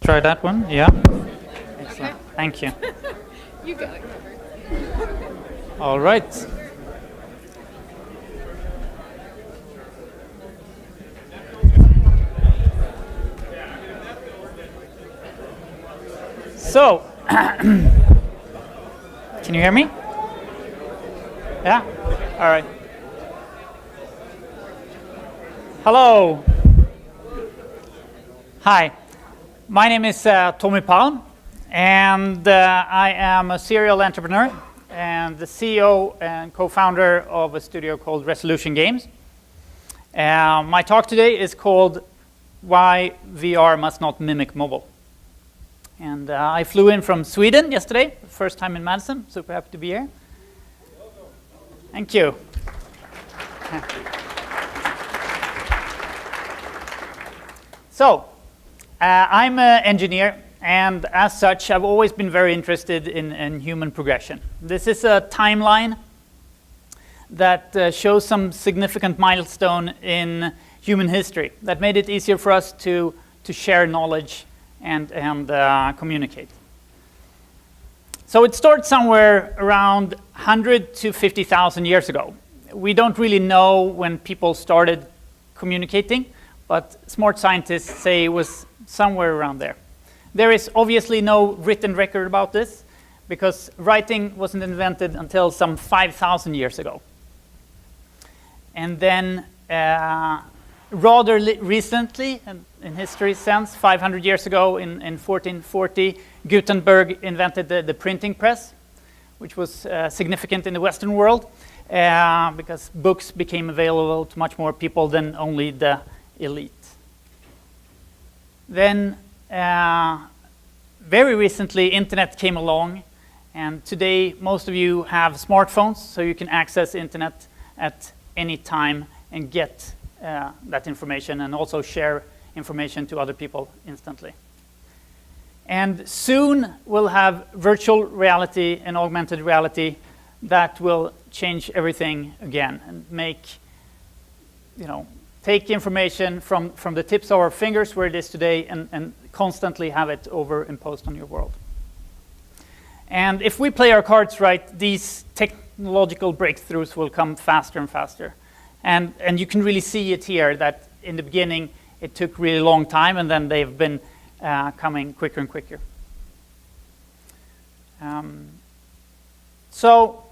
try that one. Yeah. Excellent. Thank you. You got it covered. All right. So, can you hear me? Yeah? All right. Hello. Hi. My name is Tommy Palm, and I am a serial entrepreneur and the CEO and co-founder of a studio called Resolution Games. My talk today is called Why VR Must Not Mimic Mobile. And I flew in from Sweden yesterday, first time in Madison. Super happy to be here. Thank you. So, I'm an engineer, and as such, I've always been very interested in human progression. This is a timeline that shows some significant milestone in human history that made it easier for us to share knowledge and communicate. So it starts somewhere around 100 to 50,000 years ago. We don't really know when people started communicating, but smart scientists say it was somewhere around there. There is obviously no written record about this because writing wasn't invented until some 5,000 years ago. And then rather recently, in history sense, 500 years ago in 1440, Gutenberg invented the printing press, which was significant in the Western world because books became available to much more people than only the elite. Then, very recently, internet came along, and today most of you have smartphones, so you can access internet at any time and get that information and also share information to other people instantly. And soon we'll have virtual reality and augmented reality that will change everything again and make, take information from the tips of our fingers where it is today and constantly have it overimposed on your world. And if we play our cards right, these technological breakthroughs will come faster and faster. And you can really see it here that in the beginning it took really long time, and then they've been coming quicker and quicker. So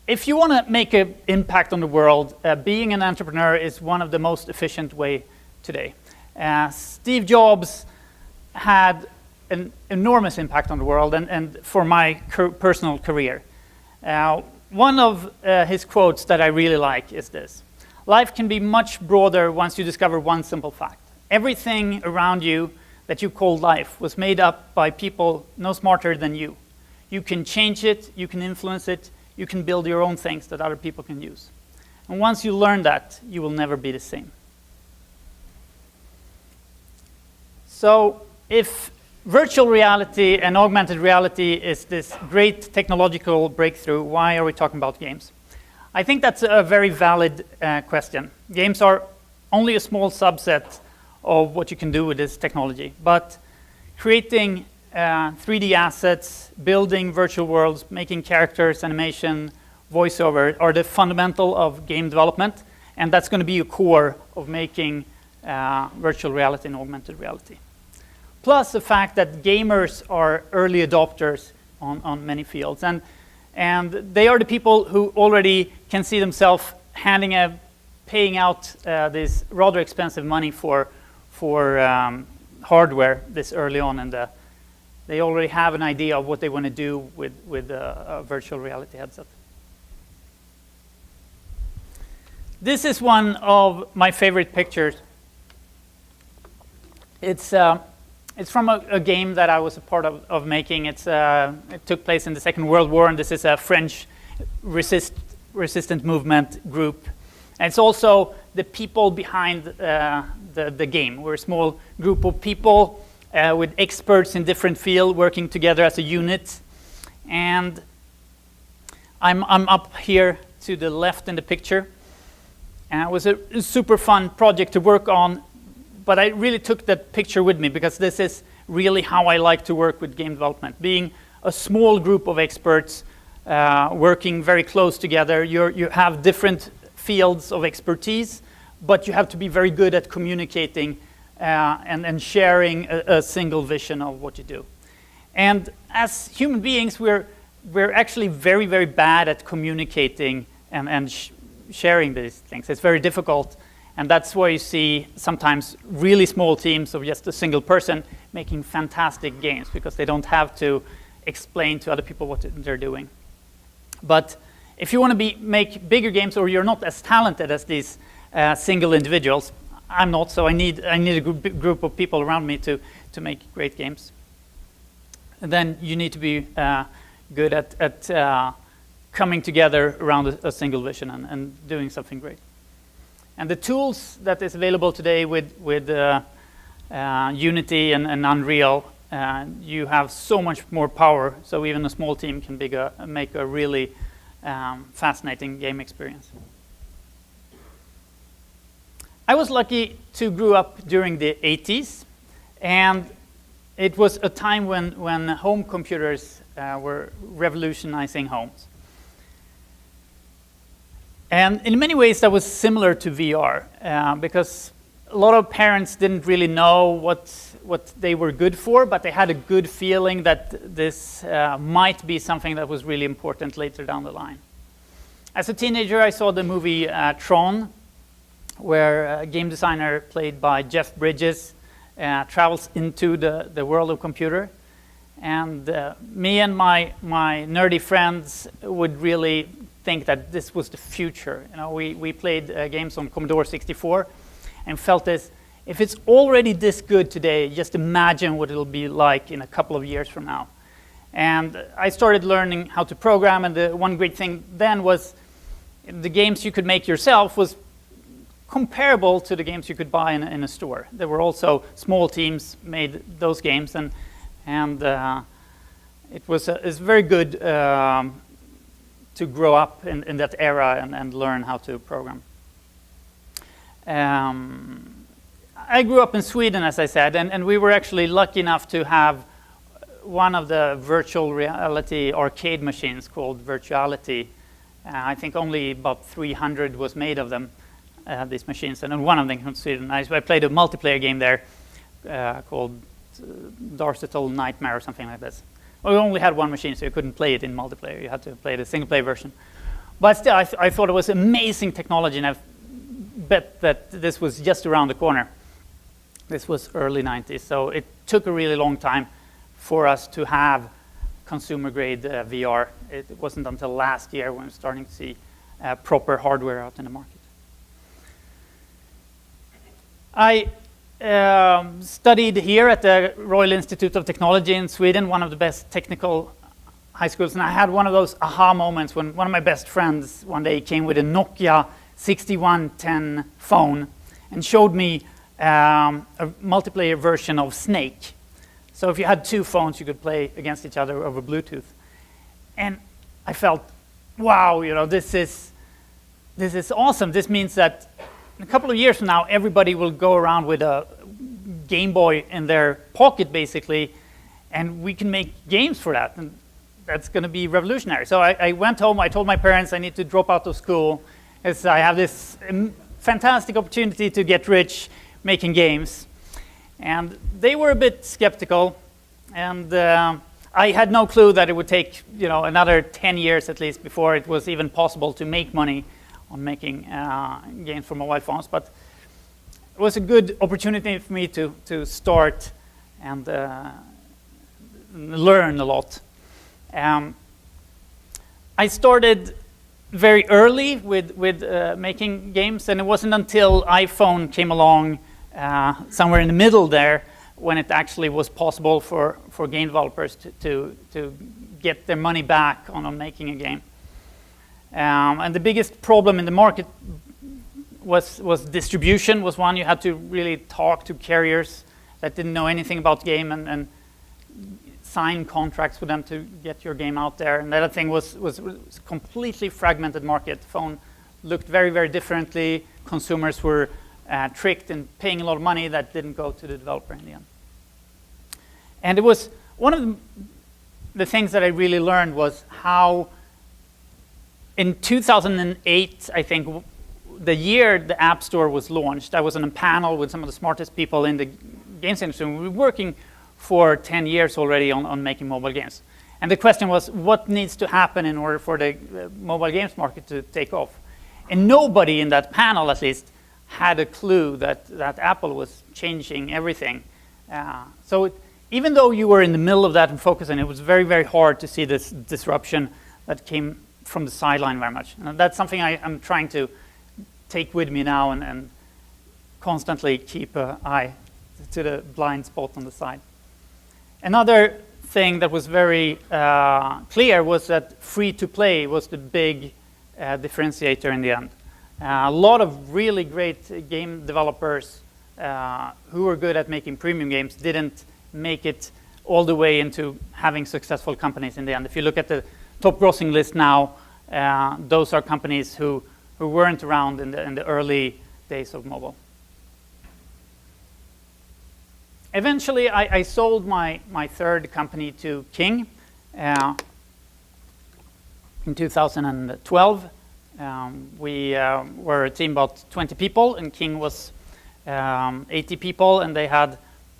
if you want to make an impact on the world, being an entrepreneur is one of the most efficient way today. Steve Jobs had an enormous impact on the world and for my personal career. One of his quotes that I really like is this: life can be much broader once you discover one simple fact. Everything around you that you call life was made up by people no smarter than you. You can change it, you can influence it, you can build your own things that other people can use. And once you learn that, you will never be the same. So if virtual reality and augmented reality is this great technological breakthrough, why are we talking about games? I think that's a very valid question. Games are only a small subset of what you can do with this technology, but creating 3D assets, building virtual worlds, making characters, animation, voiceover are the fundamental of game development, and that's going to be a core of making virtual reality and augmented reality. Plus the fact that gamers are early adopters on many fields, and they are the people who already can see themselves paying out this rather expensive money for hardware this early on, and they already have an idea of what they want to do with a virtual reality headset. This is one of my favorite pictures. It's from a game that I was a part of making. It took place in the Second World War, and this is a French resistant movement group. And it's also the people behind the game. We're a small group of people with experts in different fields working together as a unit. And I'm up here to the left in the picture. And it was a super fun project to work on, but I really took that picture with me because this is really how I like to work with game development. Being a small group of experts working very close together, you have different fields of expertise, but you have to be very good at communicating and sharing a single vision of what you do. And as human beings, we're actually very, very bad at communicating and sharing these things. It's very difficult, and that's why you see sometimes really small teams of just a single person making fantastic games, because they don't have to explain to other people what they're doing. But if you want to make bigger games, or you're not as talented as these single individuals, I'm not, so I need a group of people around me to make great games. And then you need to be good at coming together around a single vision and doing something great. And the tools that is available today with Unity and Unreal, you have so much more power, so even a small team can make a really fascinating game experience. I was lucky to grow up during the 80s, and it was a time when home computers were revolutionizing homes. And in many ways that was similar to VR, because a lot of parents didn't really know what they were good for, but they had a good feeling that this might be something that was really important later down the line. As a teenager, I saw the movie Tron, where a game designer played by Jeff Bridges travels into the world of computer. And me and my nerdy friends would really think that this was the future. You know, we played games on Commodore 64 and felt this, if it's already this good today, just imagine what it'll be like in a couple of years from now. And I started learning how to program, and the one great thing then was the games you could make yourself was comparable to the games you could buy in a store. There were also small teams made those games, and it's very good to grow up in that era and learn how to program. I grew up in Sweden, as I said, and we were actually lucky enough to have one of the virtual reality arcade machines called Virtuality. I think only about 300 was made of them, these machines, and then one of them from Sweden. I played a multiplayer game there called Darcetal Nightmare or something like this. Well, we only had one machine, so you couldn't play it in multiplayer. You had to play the single-player version. But still, I thought it was amazing technology, and I bet that this was just around the corner. This was early 90s, so it took a really long time for us to have consumer-grade VR. It wasn't until last year when we were starting to see proper hardware out in the market. I studied here at the Royal Institute of Technology in Sweden, one of the best technical high schools, and I had one of those aha moments when one of my best friends one day came with a Nokia 6110 phone and showed me a multiplayer version of Snake. So if you had two phones, you could play against each other over Bluetooth. And I felt, wow, you know, this is awesome. This means that in a couple of years from now, everybody will go around with a Game Boy in their pocket, basically, and we can make games for that. And that's going to be revolutionary. So I went home. I told my parents I need to drop out of school, as I have this fantastic opportunity to get rich making games. And they were a bit skeptical, and I had no clue that it would take, you know, another 10 years at least before it was even possible to make money on making games for mobile phones. But it was a good opportunity for me to start and learn a lot. I started very early with making games, and it wasn't until iPhone came along somewhere in the middle there when it actually was possible for game developers to get their money back on making a game. And the biggest problem in the market was distribution was one. You had to really talk to carriers that didn't know anything about game and sign contracts with them to get your game out there. And the other thing was a completely fragmented market. Phone looked very, very differently. Consumers were tricked and paying a lot of money that didn't go to the developer in the end. And it was one of the things that I really learned was how in 2008, I think, the year the App Store was launched, I was on a panel with some of the smartest people in the games industry. We were working for 10 years already on making mobile games. And the question was, what needs to happen in order for the mobile games market to take off? And nobody in that panel, at least, had a clue that Apple was changing everything. Even though you were in the middle of that and focusing, it was very, very hard to see this disruption that came from the sideline very much. And that's something I'm trying to take with me now and constantly keep an eye to the blind spot on the side. Another thing that was very clear was that free-to-play was the big differentiator in the end. A lot of really great game developers who were good at making premium games didn't make it all the way into having successful companies in the end. If you look at the top grossing list now, those are companies who weren't around in the early days of mobile. Eventually, I sold my third company to King in 2012. We were a team about 20 people, and King was 80 people, and they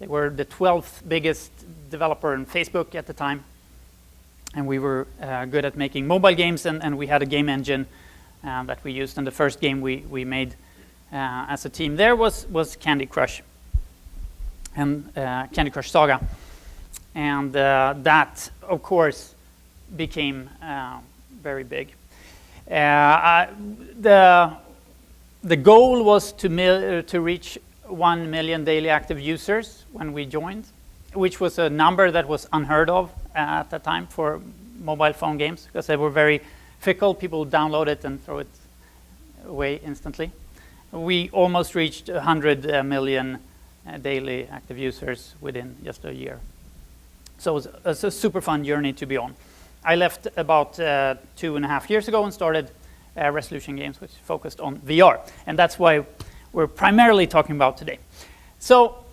were the 12th biggest developer in Facebook at the time. And we were good at making mobile games, and we had a game engine that we used. And the first game we made as a team there was Candy Crush, and Candy Crush Saga. And that, of course, became very big. The goal was to reach 1 million daily active users when we joined, which was a number that was unheard of at the time for mobile phone games, because they were very fickle. People would download it and throw it away instantly. We almost reached 100 million daily active users within just a year. So it was a super fun journey to be on. I left about 2.5 years ago and started Resolution Games, which focused on VR. And that's why we're primarily talking about today. So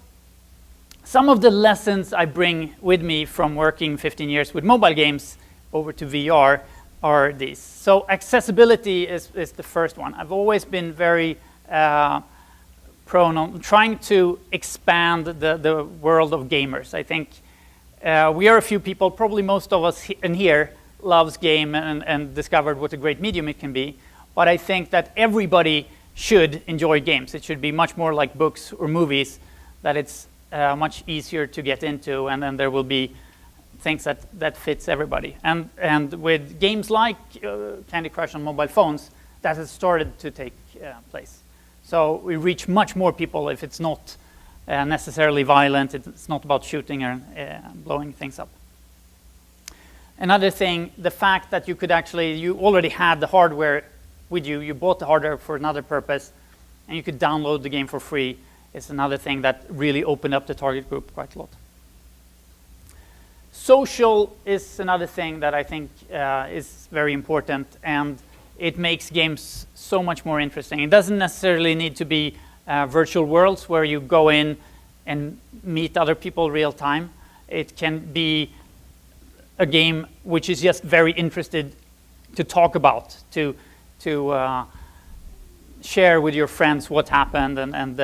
some of the lessons I bring with me from working 15 years with mobile games over to VR are these. So accessibility is the first one. I've always been very prone on trying to expand the world of gamers. I think we are a few people, probably most of us in here loves game and discovered what a great medium it can be. But I think that everybody should enjoy games. It should be much more like books or movies, that it's much easier to get into, and then there will be things that fits everybody. And with games like Candy Crush on mobile phones, that has started to take place. So we reach much more people if it's not necessarily violent. It's not about shooting or blowing things up. Another thing, the fact that you already had the hardware with you. You bought the hardware for another purpose, and you could download the game for free. Is another thing that really opened up the target group quite a lot. Social is another thing that I think is very important, and it makes games so much more interesting. It doesn't necessarily need to be virtual worlds where you go in and meet other people real time. It can be a game which is just very interested to talk about, to share with your friends what happened and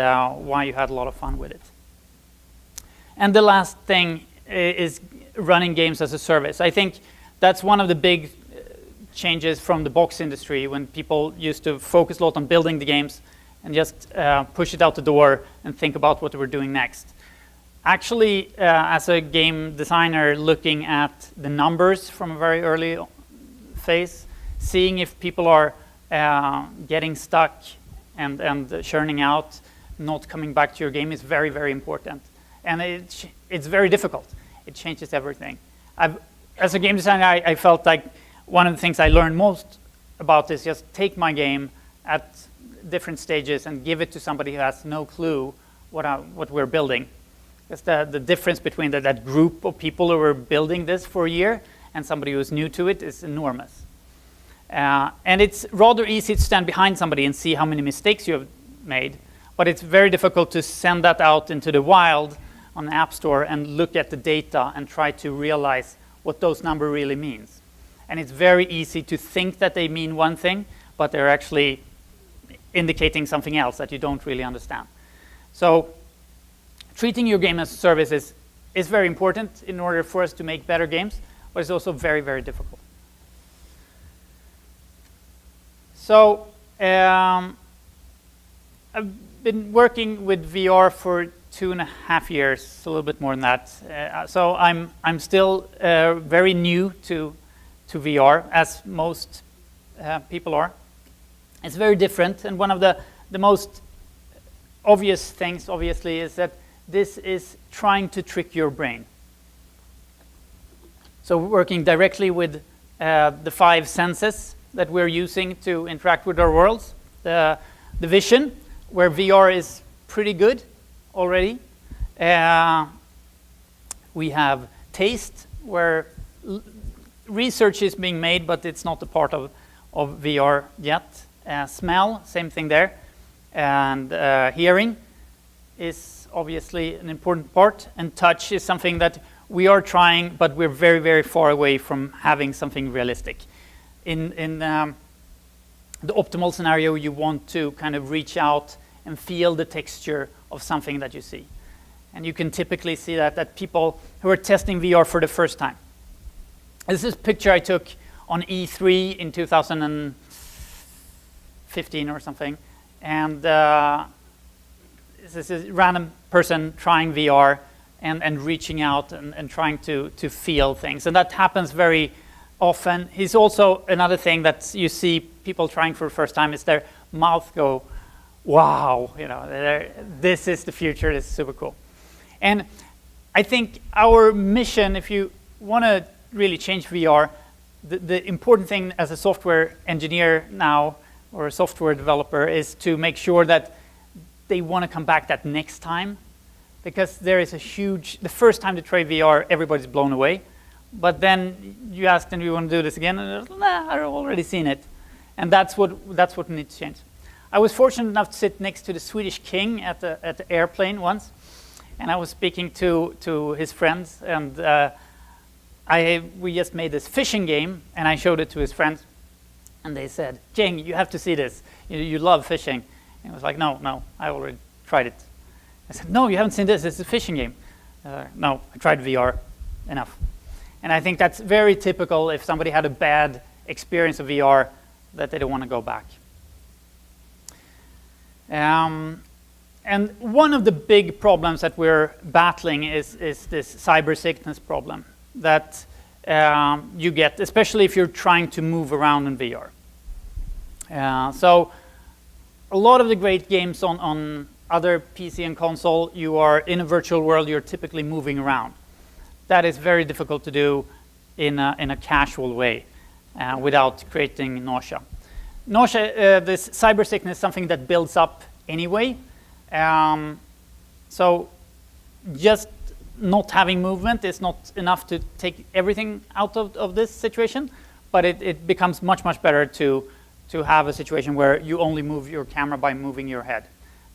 why you had a lot of fun with it. And the last thing is running games as a service. I think that's one of the big changes from the box industry, when people used to focus a lot on building the games and just push it out the door and think about what they were doing next. Actually, as a game designer, looking at the numbers from a very early phase, seeing if people are getting stuck and churning out, not coming back to your game is very, very important. And it's very difficult. It changes everything. As a game designer, I felt like one of the things I learned most about is just take my game at different stages and give it to somebody who has no clue what we're building. Because the difference between that group of people who were building this for a year and somebody who's new to it is enormous. And it's rather easy to stand behind somebody and see how many mistakes you have made, but it's very difficult to send that out into the wild on an app store and look at the data and try to realize what those numbers really means. And it's very easy to think that they mean one thing, but they're actually indicating something else that you don't really understand. So treating your game as a service is very important in order for us to make better games, but it's also very, very difficult. So I've been working with VR for 2.5 years, a little bit more than that. So I'm still very new to VR, as most people are. It's very different, and one of the most obvious things, obviously, is that this is trying to trick your brain. So working directly with the 5 senses that we're using to interact with our worlds. The vision, where VR is pretty good already. We have taste, where research is being made, but it's not a part of VR yet. Smell, same thing there. And hearing is obviously an important part. And touch is something that we are trying, but we're very, very far away from having something realistic. In the optimal scenario, you want to kind of reach out and feel the texture of something that you see. And you can typically see that people who are testing VR for the first time. This is a picture I took on E3 in 2015 or something. And this is a random person trying VR and reaching out and trying to feel things. And that happens very often. It's also another thing that you see people trying for the first time is their mouth go, wow, you know, this is the future, this is super cool. And I think our mission, if you want to really change VR, the important thing as a software engineer now, or a software developer, is to make sure that they want to come back that next time, because there is a huge, the first time they try VR, everybody's blown away. But then you ask them, do you want to do this again? And they're, nah, I've already seen it. And that's what needs to change. I was fortunate enough to sit next to the Swedish king at the airplane once, and I was speaking to his friends, and we just made this fishing game, and I showed it to his friends, and they said, Jing, you have to see this. You love fishing. And I was like, no, I already tried it. I said, no, you haven't seen this. It's a fishing game. No, I tried VR. Enough. And I think that's very typical if somebody had a bad experience of VR, that they don't want to go back. And one of the big problems that we're battling is this cyber sickness problem that you get, especially if you're trying to move around in VR. So a lot of the great games on other PC and console, you are in a virtual world, you're typically moving around. That is very difficult to do in a casual way without creating nausea. This cyber sickness is something that builds up anyway. So just not having movement is not enough to take everything out of this situation, but it becomes much, much better to have a situation where you only move your camera by moving your head.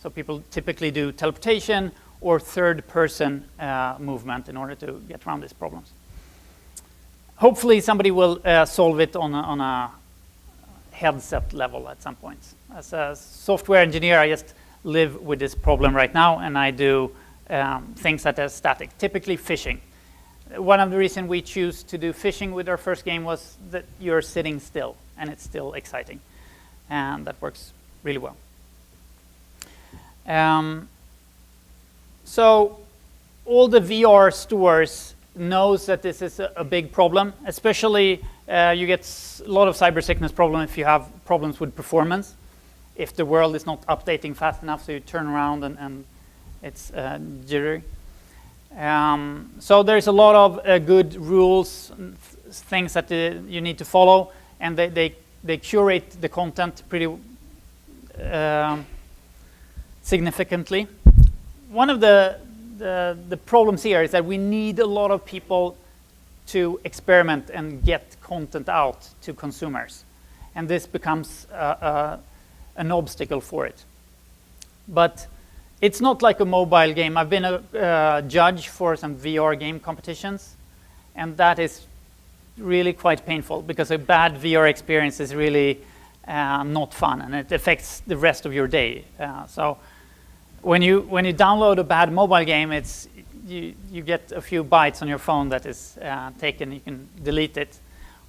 So people typically do teleportation or third-person movement in order to get around these problems. Hopefully somebody will solve it on a headset level at some point. As a software engineer, I just live with this problem right now, and I do things that are static, typically fishing. One of the reasons we choose to do fishing with our first game was that you're sitting still, and it's still exciting. And that works really well. So all the VR stores knows that this is a big problem, especially you get a lot of cyber sickness problem if you have problems with performance. If the world is not updating fast enough, so you turn around and it's jittery. So there's a lot of good rules, things that you need to follow, and they curate the content pretty significantly. One of the problems here is that we need a lot of people to experiment and get content out to consumers, and this becomes an obstacle for it. But It's not like a mobile game. I've been a judge for some VR game competitions, and that is really quite painful because a bad VR experience is really not fun, and it affects the rest of your day. So when you download a bad mobile game, it's you get a few bytes on your phone that is taken. You can delete it.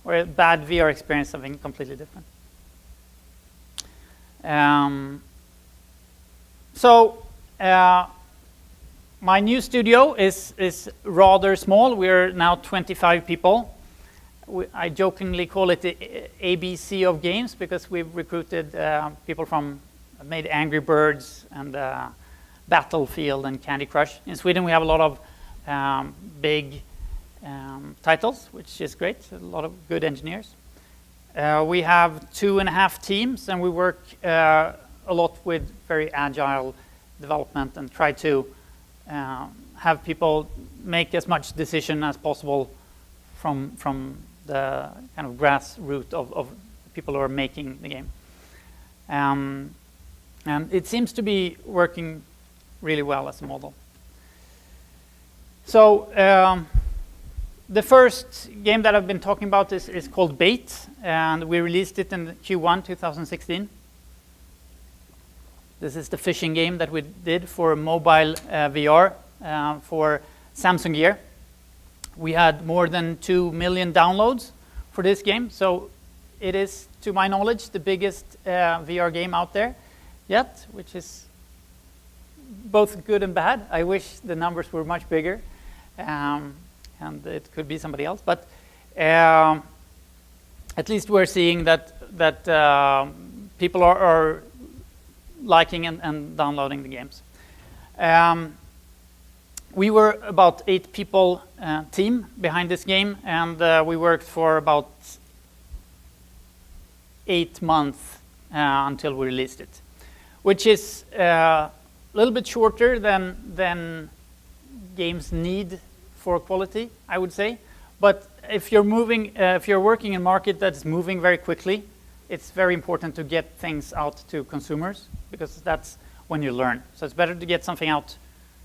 Or a bad VR experience, something completely different. My new studio is rather small. We're now 25 people. I jokingly call it the ABC of games because we've recruited people from made Angry Birds and Battlefield and Candy Crush. In Sweden, we have a lot of big titles, which is great. A lot of good engineers. We have 2.5 teams, and we work a lot with very agile development and try to have people make as much decision as possible from the kind of grassroots of people who are making the game. And it seems to be working really well as a model. So the first game that I've been talking about is called Bait, and we released it in Q1 2016. This is the fishing game that we did for mobile VR for Samsung Gear. We had more than 2 million downloads for this game, so it is, to my knowledge, the biggest VR game out there yet, which is both good and bad. I wish the numbers were much bigger, and it could be somebody else, but at least we're seeing that people are liking and downloading the games. We were about 8 people team behind this game, and we worked for about 8 months until we released it, which is a little bit shorter than games need for quality, I would say. But if you're working in a market that's moving very quickly, it's very important to get things out to consumers because that's when you learn. So it's better to get something out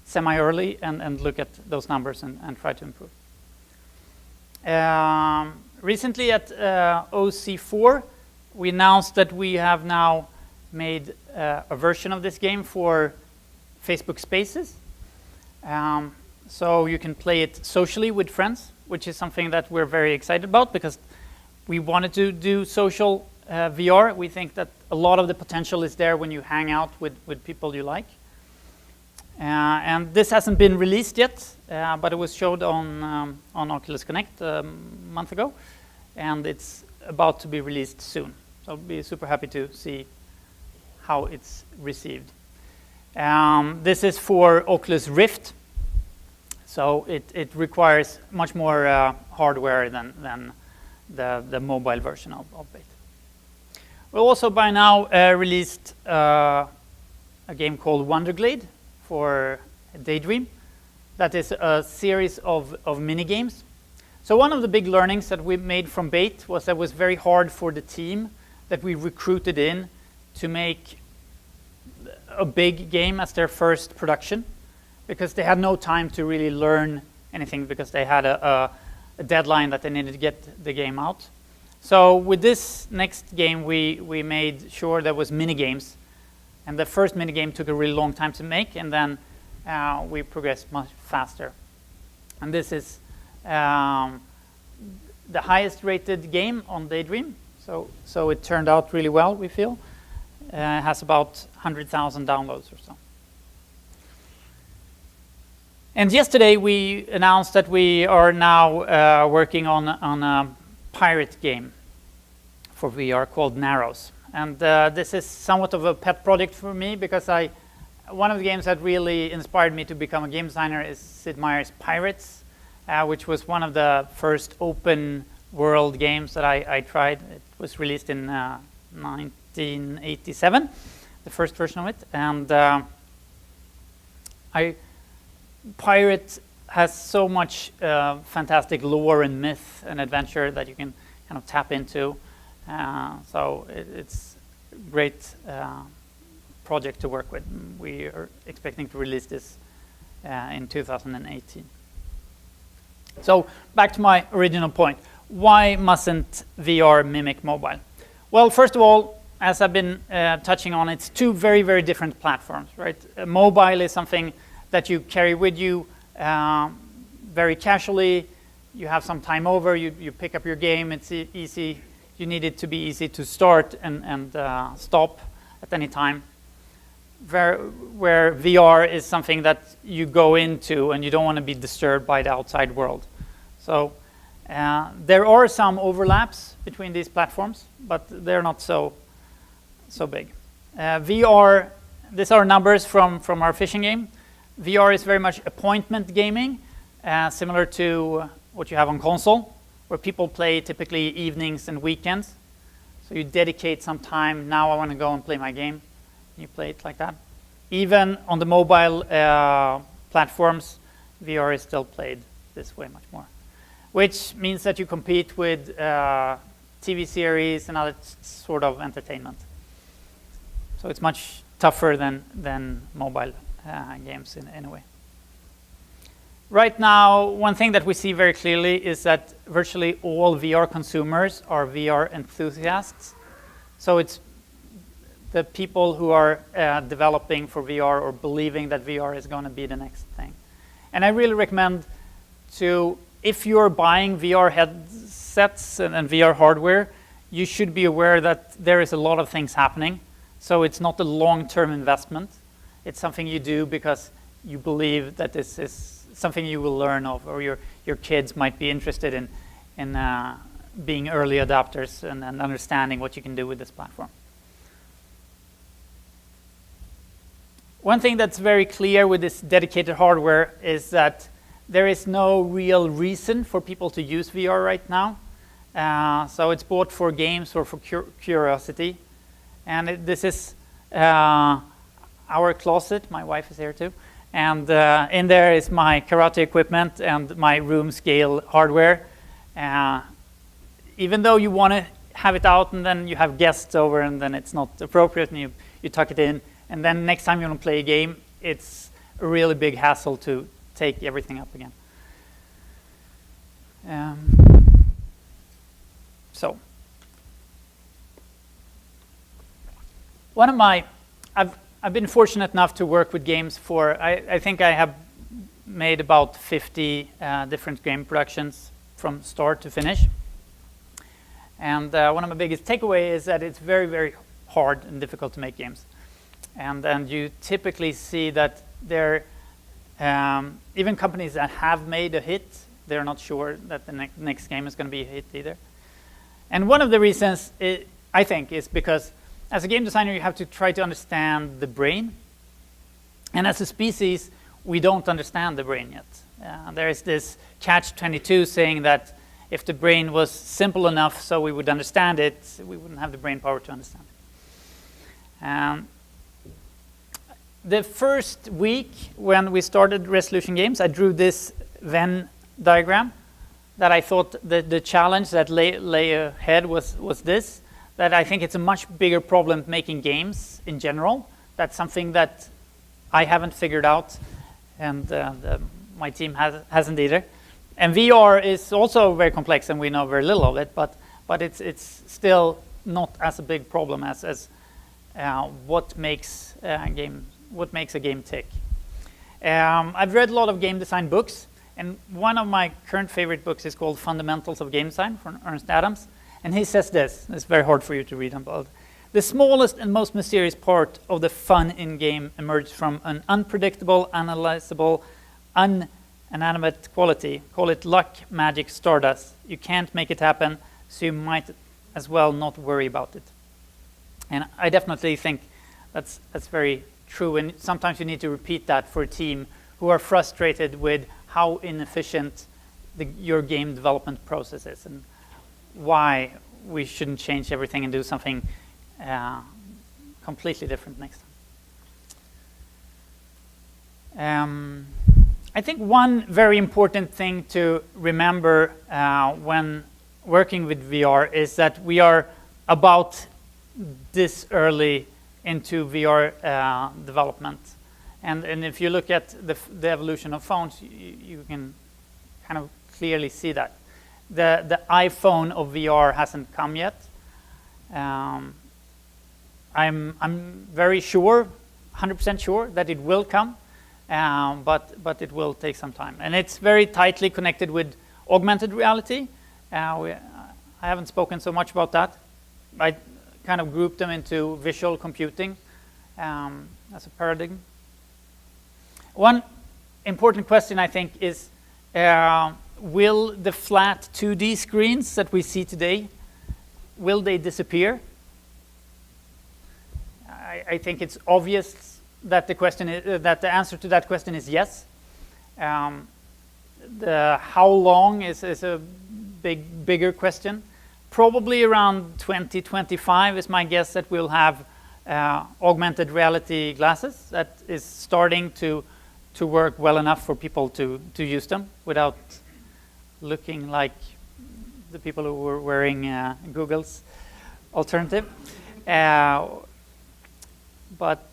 semi-early and look at those numbers and try to improve. Recently at OC4, we announced that we have now made a version of this game for Facebook Spaces. So you can play it socially with friends, which is something that we're very excited about because we wanted to do social VR. We think that a lot of the potential is there when you hang out with people you like. And this hasn't been released yet, but it was showed on Oculus Connect a month ago, and it's about to be released soon. So I'll be super happy to see how it's received. This is for Oculus Rift, so it requires much more hardware than the mobile version of Bait. We also by now released a game called Wonderglade for Daydream. That is a series of mini games. So one of the big learnings that we made from Bait was that it was very hard for the team that we recruited in to make a big game as their first production because they had no time to really learn anything because they had a deadline that they needed to get the game out. So with this next game, we made sure there was mini games, and the first mini game took a really long time to make, and then we progressed much faster. And this is the highest rated game on Daydream, so it turned out really well, we feel. It has about 100,000 downloads or so. And yesterday we announced that we are now working on a pirate game for VR called Narrows. And this is somewhat of a pet project for me because one of the games that really inspired me to become a game designer is Sid Meier's Pirates, which was one of the first open world games that I tried. It was released in 1987, the first version of it. And Pirate has so much fantastic lore and myth and adventure that you can kind of tap into. So it's great project to work with. We are expecting to release this in 2018. So back to my original point. Why mustn't VR mimic mobile? Well, first of all, as I've been touching on, it's two very, very different platforms, right? Mobile is something that you carry with you very casually. You have some time over, you pick up your game, it's easy. You need it to be easy to start and stop at any time. Where VR is something that you go into and you don't want to be disturbed by the outside world. So there are some overlaps between these platforms, but they're not so big. VR, these are numbers from our fishing game. VR is very much appointment gaming, similar to what you have on console, where people play typically evenings and weekends. So you dedicate some time, now I want to go and play my game. You play it like that. Even on the mobile platforms, VR is still played this way much more. Which means that you compete with TV series and other sort of entertainment. So it's much tougher than mobile games in a way. Right now, one thing that we see very clearly is that virtually all VR consumers are VR enthusiasts. So it's the people who are developing for VR or believing that VR is going to be the next thing. And I really recommend to, if you're buying VR headsets and VR hardware, you should be aware that there is a lot of things happening. So it's not a long-term investment. It's something you do because you believe that this is something you will learn of, or your kids might be interested in being early adopters and understanding what you can do with this platform. One thing that's very clear with this dedicated hardware is that there is no real reason for people to use VR right now. So it's bought for games or for curiosity. And this is our closet. My wife is here too. And in there is my karate equipment and my room scale hardware. Even though you want to have it out and then you have guests over and then it's not appropriate and you tuck it in. And then next time you want to play a game, it's a really big hassle to take everything up again. So, one of my, I've been fortunate enough to work with games for, I think I have made about 50 different game productions from start to finish. And one of my biggest takeaways is that it's very, very hard and difficult to make games. And you typically see that there, even companies that have made a hit, they're not sure that the next game is going to be a hit either. And one of the reasons, I think, is because as a game designer, you have to try to understand the brain. And as a species, we don't understand the brain yet. There is this catch-22 saying that if the brain was simple enough so we would understand it, we wouldn't have the brain power to understand it. The first week when we started Resolution Games, I drew this Venn diagram that I thought the challenge that lay ahead was this, that I think it's a much bigger problem making games in general. That's something that I haven't figured out, and my team hasn't either. And VR is also very complex, and we know very little of it, but it's still not as a big problem as what makes a game tick. I've read a lot of game design books, and one of my current favorite books is called Fundamentals of Game Design from Ernst Adams, and he says this. It's very hard for you to read about. The smallest and most mysterious part of the fun in game emerges from an unpredictable, analyzable, inanimate quality. Call it luck, magic, stardust. You can't make it happen, so you might as well not worry about it. And I definitely think that's very true, and sometimes you need to repeat that for a team who are frustrated with how inefficient your game development process is and why we shouldn't change everything and do something completely different next time. I think one very important thing to remember when working with VR is that we are about this early into VR development. And if you look at the evolution of phones, you can kind of clearly see that. The iPhone of VR hasn't come yet. I'm very sure, 100% sure that it will come, but it will take some time. And it's very tightly connected with augmented reality. I haven't spoken so much about that. I kind of grouped them into visual computing as a paradigm. One important question, I think, is will the flat 2D screens that we see today, will they disappear? I think it's obvious that the question that the answer to that question is yes. The how long is a bigger question. Probably around 2025 is my guess that we'll have augmented reality glasses that is starting to work well enough for people to use them without looking like the people who were wearing Google's alternative. But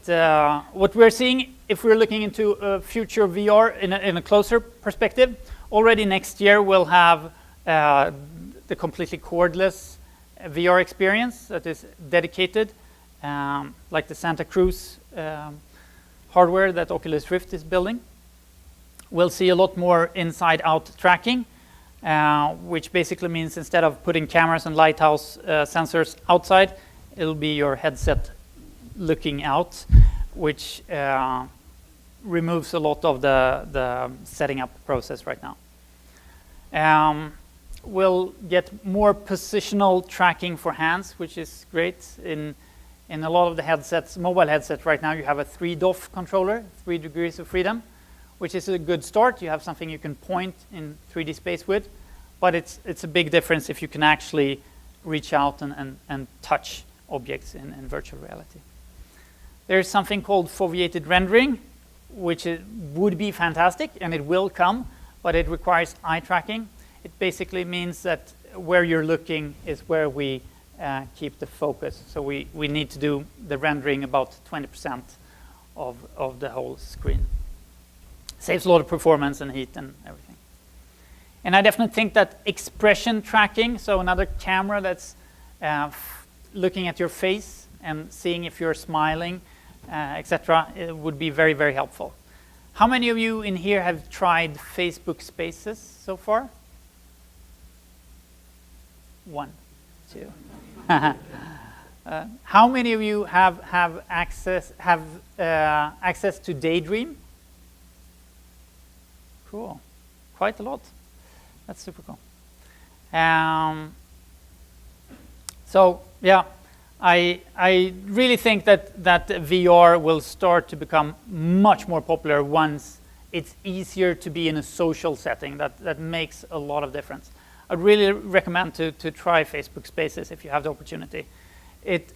what we're seeing, if we're looking into future VR in a closer perspective, already next year we'll have the completely cordless VR experience that is dedicated, like the Santa Cruz hardware that Oculus Rift is building. We'll see a lot more inside-out tracking, which basically means instead of putting cameras and lighthouse sensors outside, it'll be your headset looking out, which removes a lot of the setting up process right now. We'll get more positional tracking for hands, which is great. In a lot of the headsets, mobile headsets right now, you have a 3DoF controller, 3 degrees of freedom, which is a good start. You have something you can point in 3D space with, but it's a big difference if you can actually reach out and touch objects in virtual reality. There's something called foveated rendering, which would be fantastic, and it will come, but it requires eye tracking. It basically means that where you're looking is where we keep the focus. So we need to do the rendering about 20% of the whole screen. Saves a lot of performance and heat and everything. And I definitely think that expression tracking, so another camera that's looking at your face and seeing if you're smiling, etc., would be very, very helpful. How many of you in here have tried Facebook Spaces so far? 1, 2. How many of you have access to Daydream? Cool, quite a lot. That's super cool. So yeah, I really think that VR will start to become much more popular once it's easier to be in a social setting. That makes a lot of difference. I'd really recommend to try Facebook Spaces if you have the opportunity. It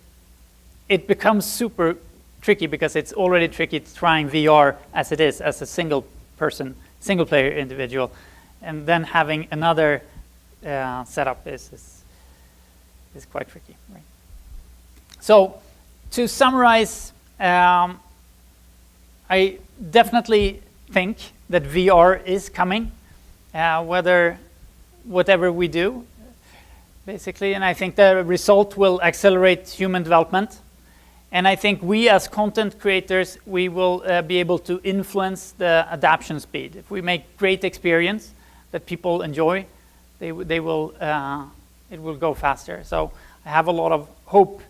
becomes super tricky because it's already tricky trying VR as it is, as a single player individual, and then having another setup is quite tricky, right? So to summarize, I definitely think that VR is coming, whatever we do, basically, and I think the result will accelerate human development. And I think we as content creators, we will be able to influence the adaptation speed. If we make great experience that people enjoy, it will go faster. So I have a lot of hope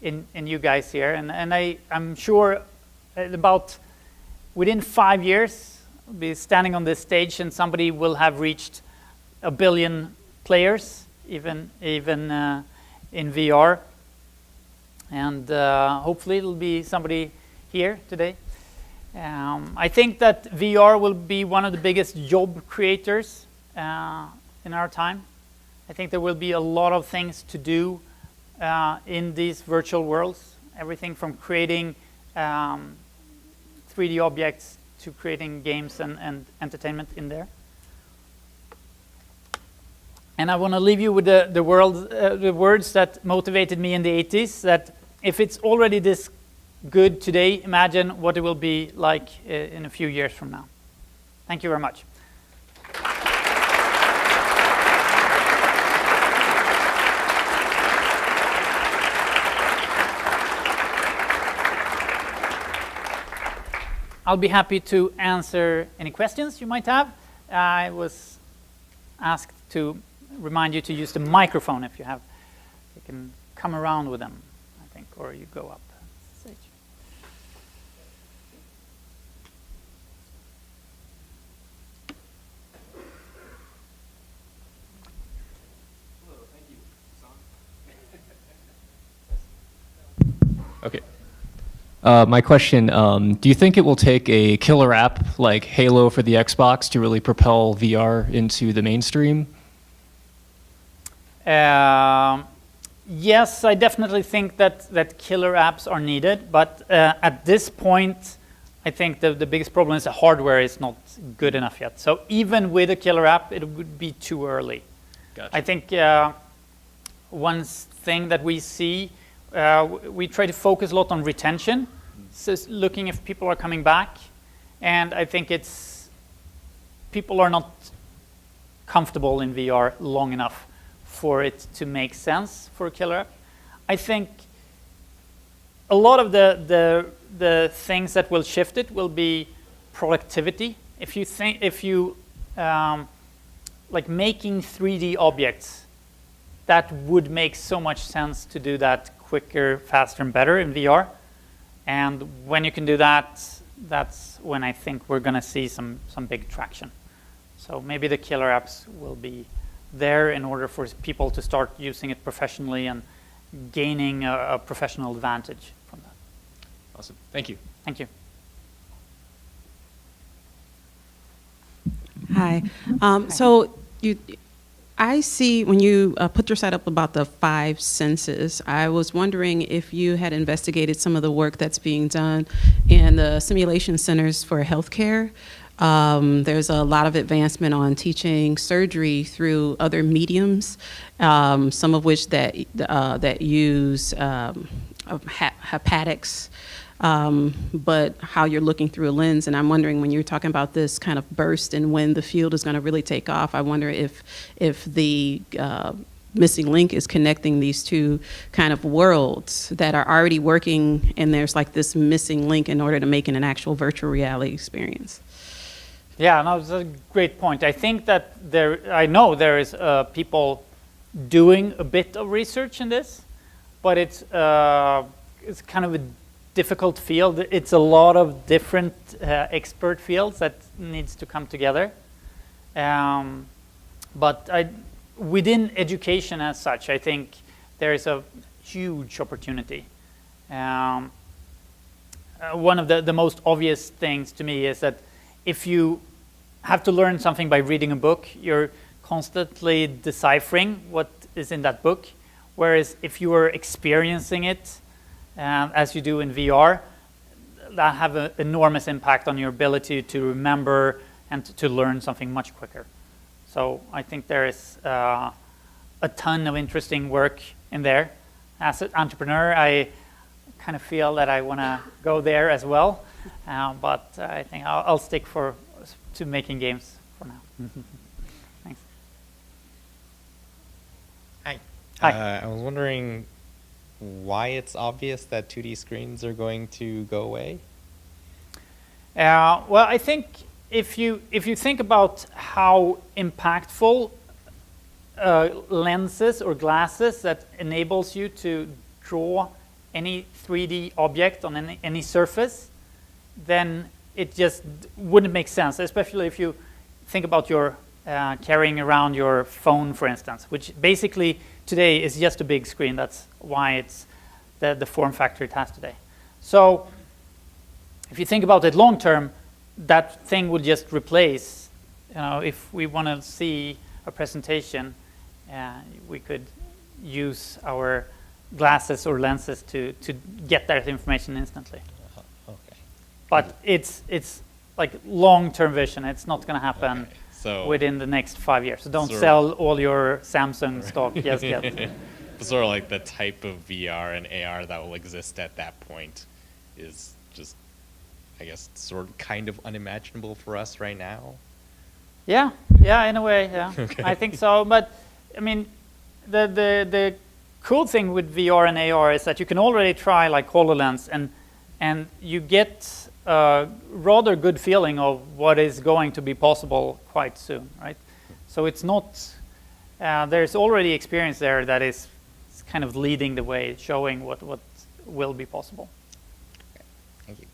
in you guys here, and I'm sure about within 5 years, I'll be standing on this stage and somebody will have reached 1 billion players, even in VR. And hopefully it'll be somebody here today. I think that VR will be one of the biggest job creators in our time. I think there will be a lot of things to do in these virtual worlds. Everything from creating 3D objects to creating games and entertainment in there. And I want to leave you with the words that motivated me in the 80s, that if it's already this good today, imagine what it will be like in a few years from now. Thank you very much. I'll be happy to answer any questions you might have. I was asked to remind you to use the microphone if you have. You can come around with them, I think, or you go up stage. Hello, thank you. Okay. My question, do you think it will take a killer app like Halo for the Xbox to really propel VR into the mainstream? Yes, I definitely think that killer apps are needed, but at this point, I think the biggest problem is the hardware is not good enough yet. So even with a killer app, it would be too early. Gotcha. I think one thing that we see, we try to focus a lot on retention, so looking if people are coming back, and I think people are not comfortable in VR long enough for it to make sense for a killer app. I think a lot of the things that will shift it will be productivity. If you like making 3D objects, that would make so much sense to do that quicker, faster, and better in VR. And when you can do that, that's when I think we're going to see some big traction. So maybe the killer apps will be there in order for people to start using it professionally and gaining a professional advantage from that. Awesome. Thank you. Thank you. Hi. So I see when you put your site up about the 5 senses, I was wondering if you had investigated some of the work that's being done in the simulation centers for healthcare. There's a lot of advancement on teaching surgery through other mediums, some of which that use haptics, but how you're looking through a lens. And I'm wondering, when you're talking about this kind of burst and when the field is going to really take off, I wonder if the missing link is connecting these two kind of worlds that are already working, and there's like this missing link in order to make it an actual virtual reality experience. Yeah, no, it's a great point. I think that I know there is people doing a bit of research in this, but it's kind of a difficult field. It's a lot of different expert fields that needs to come together. But within education as such, I think there is a huge opportunity. One of the most obvious things to me is that if you have to learn something by reading a book, you're constantly deciphering what is in that book. Whereas if you are experiencing it, as you do in VR, that have an enormous impact on your ability to remember and to learn something much quicker. So I think there is a ton of interesting work in there. As an entrepreneur, I kind of feel that I want to go there as well. But I think I'll stick to making games for now. Thanks. Hi. Hi. I was wondering why it's obvious that 2D screens are going to go away. Well, I think if you think about how impactful lenses or glasses that enables you to draw any 3D object on any surface, then it just wouldn't make sense, especially if you think about your carrying around your phone, for instance, which basically today is just a big screen. That's why it's the form factor it has today. So if you think about it long term, that thing would just replace, if we want to see a presentation, we could use our glasses or lenses to get that information instantly. Okay. But it's like long-term vision. It's not going to happen Okay. So within the next 5 years. So don't Sort of- sell all your Samsung stock just yet. sort of like the type of VR and AR that will exist at that point is just, I guess, sort of kind of unimaginable for us right now. Yeah, in a way, yeah. Okay. I think so. But I mean, the cool thing with VR and AR is that you can already try like HoloLens, and you get a rather good feeling of what is going to be possible quite soon, right? So it's not. There's already experience there that is kind of leading the way, showing what will be possible. Thank you.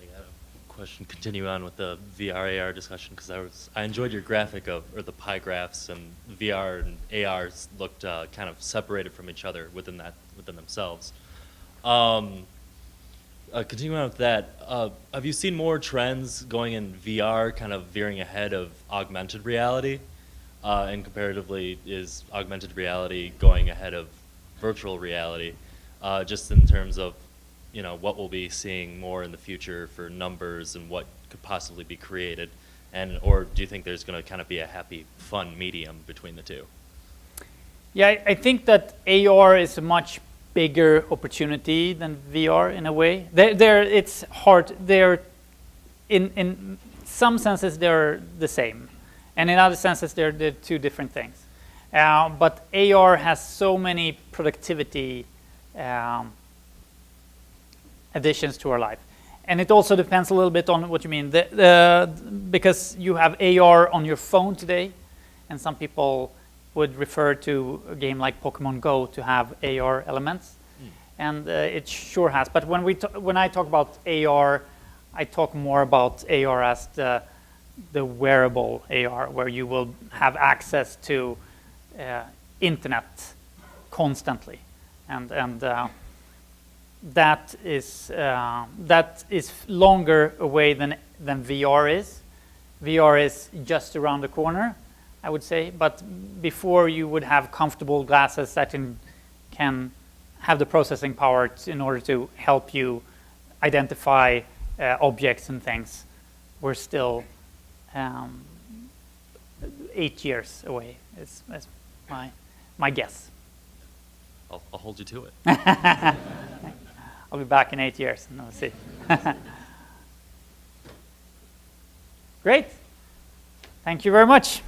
I got a question, continue on with the VR AR discussion, because I enjoyed your graphic of, or the pie graphs, and VR and AR looked kind of separated from each other within themselves. Continuing on with that, have you seen more trends going in VR, kind of veering ahead of augmented reality? And comparatively, is augmented reality going ahead of virtual reality, just in terms of, you know, what we'll be seeing more in the future for numbers and what could possibly be created? And, or do you think there's going to kind of be a happy, fun medium between the two? Yeah, I think that AR is a much bigger opportunity than VR in a way. It's hard. They're in some senses they're the same, and in other senses they're two different things. But AR has so many productivity additions to our life, and it also depends a little bit on what you mean. Because you have AR on your phone today, and some people would refer to a game like Pokemon Go to have AR elements, and it sure has. But when I talk about AR, I talk more about AR as the wearable AR, where you will have access to internet constantly, and that is longer away than VR is. VR is just around the corner, I would say, but before you would have comfortable glasses that can have the processing power in order to help you identify objects and things. We're still 8 years away, is my guess. I'll hold you to it. I'll be back in 8 years, and we'll see. Great. Thank you very much.